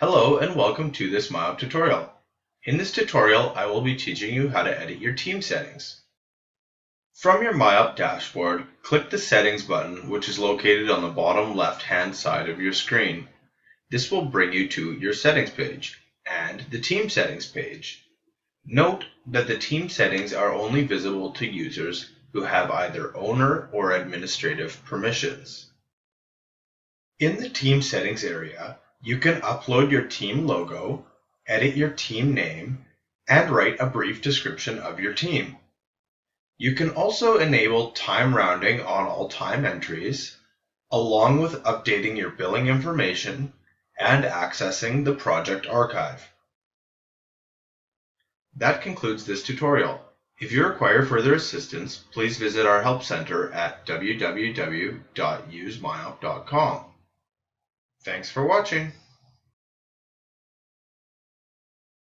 Hello and welcome to this Myop tutorial. In this tutorial, I will be teaching you how to edit your team settings. From your Myop dashboard, click the Settings button, which is located on the bottom left-hand side of your screen. This will bring you to your Settings page and the Team Settings page. Note that the team settings are only visible to users who have either owner or administrative permissions. In the Team Settings area, you can upload your team logo, edit your team name, and write a brief description of your team. You can also enable time rounding on all time entries, along with updating your billing information and accessing the project archive. That concludes this tutorial. If you require further assistance, please visit our help center at www.usemyop.com. Thanks for watching.